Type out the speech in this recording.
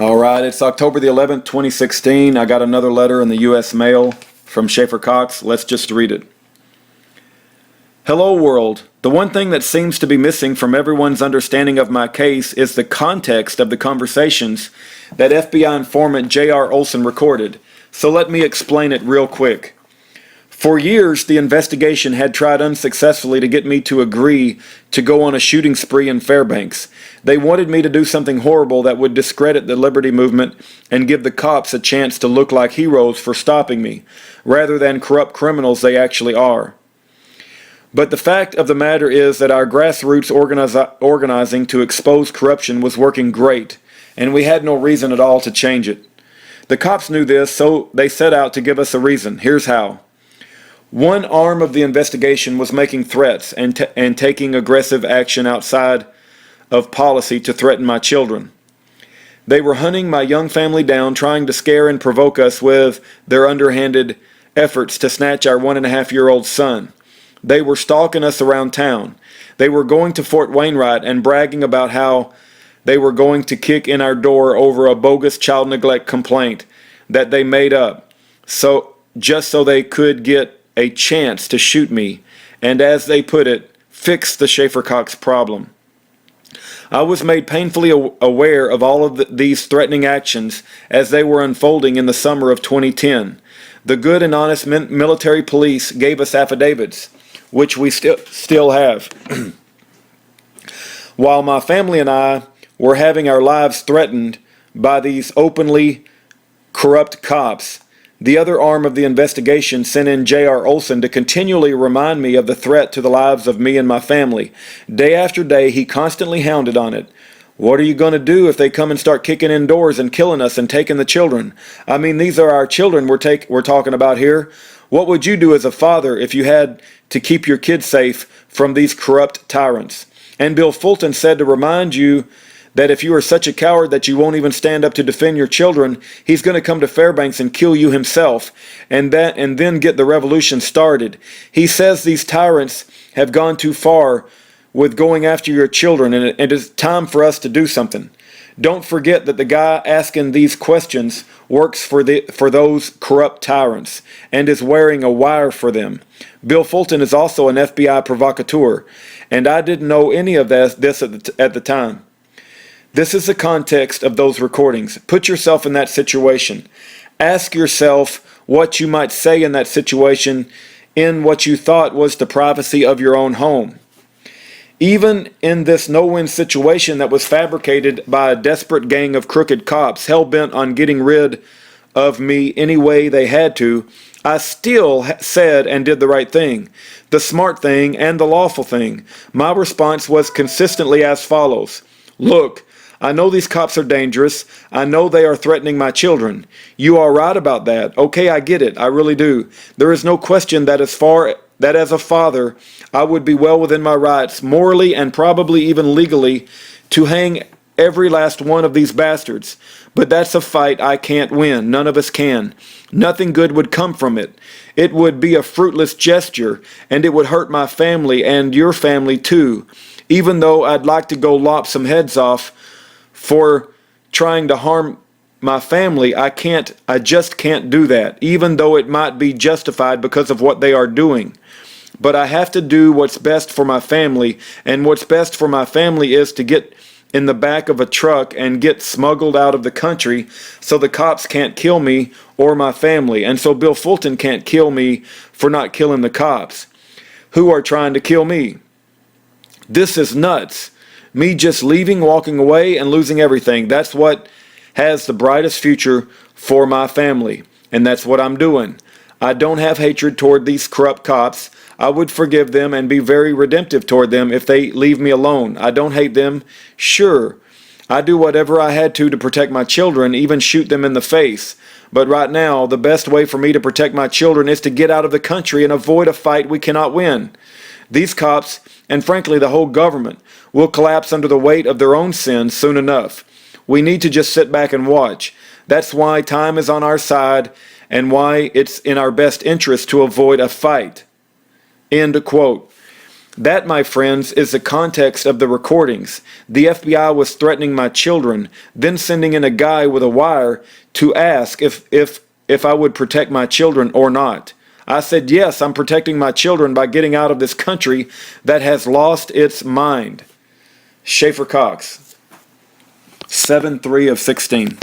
All right, it's October the 11th, 2016. I got another letter in the U.S. mail from Schaeffer Cox. Let's just read it. Hello, world. The one thing that seems to be missing from everyone's understanding of my case is the context of the conversations that FBI informant J.R. Olson recorded. So let me explain it real quick. For years, the investigation had tried unsuccessfully to get me to agree to go on a shooting spree in Fairbanks. They wanted me to do something horrible that would discredit the Liberty Movement and give the cops a chance to look like heroes for stopping me, rather than corrupt criminals they actually are. But the fact of the matter is that our grassroots organizing to expose corruption was working great, and we had no reason at all to change it. The cops knew this, so they set out to give us a reason. Here's how. One arm of the investigation was making threats and taking aggressive action outside of policy to threaten my children. They were hunting my young family down, trying to scare and provoke us with their underhanded efforts to snatch our 1.5-year-old son. They were stalking us around town. They were going to Fort Wainwright and bragging about how they were going to kick in our door over a bogus child neglect complaint that they made up, just so they could get a chance to shoot me, and as they put it, fix the Schaeffer Cox problem. I was made painfully aware of all of these threatening actions as they were unfolding in the summer of 2010. The good and honest military police gave us affidavits, which we still have. While my family and I were having our lives threatened by these openly corrupt cops, the other arm of the investigation sent in J.R. Olson to continually remind me of the threat to the lives of me and my family. Day after day, he constantly hounded on it. What are you going to do if they come and start kicking in doors and killing us and taking the children? I mean, these are our children we're talking about here. What would you do as a father if you had to keep your kids safe from these corrupt tyrants? And Bill Fulton said to remind you that if you are such a coward that you won't even stand up to defend your children, he's going to come to Fairbanks and kill you himself, and then get the revolution started. He says these tyrants have gone too far with going after your children, and it is time for us to do something. Don't forget that the guy asking these questions works for those corrupt tyrants and is wearing a wire for them. Bill Fulton is also an FBI provocateur, and I didn't know any of this at the time. This is the context of those recordings. Put yourself in that situation. Ask yourself what you might say in that situation in what you thought was the privacy of your own home. Even in this no-win situation that was fabricated by a desperate gang of crooked cops hell-bent on getting rid of me any way they had to, I still said and did the right thing, the smart thing and the lawful thing. My response was consistently as follows. Look, I know these cops are dangerous. I know they are threatening my children. You are right about that. Okay, I get it. I really do. There is no question that as a father, I would be well within my rights, morally and probably even legally, to hang every last one of these bastards. But that's a fight I can't win. None of us can. Nothing good would come from it. It would be a fruitless gesture, and it would hurt my family and your family too. Even though I'd like to go lop some heads off for trying to harm my family, I just can't do that, even though it might be justified because of what they are doing. But I have to do what's best for my family, and what's best for my family is to get in the back of a truck and get smuggled out of the country so the cops can't kill me or my family, and so Bill Fulton can't kill me for not killing the cops who are trying to kill me. This is nuts. Me just leaving, walking away, and losing everything. That's what has the brightest future for my family. And that's what I'm doing. I don't have hatred toward these corrupt cops. I would forgive them and be very redemptive toward them if they leave me alone. I don't hate them. Sure, I do whatever I had to protect my children, even shoot them in the face. But right now, the best way for me to protect my children is to get out of the country and avoid a fight we cannot win. These cops, and frankly the whole government, will collapse under the weight of their own sins soon enough. We need to just sit back and watch. That's why time is on our side and why it's in our best interest to avoid a fight. End quote. That, my friends, is the context of the recordings. The FBI was threatening my children, then sending in a guy with a wire to ask if I would protect my children or not. I said, yes, I'm protecting my children by getting out of this country that has lost its mind. Schaeffer Cox, 7-3 of 16.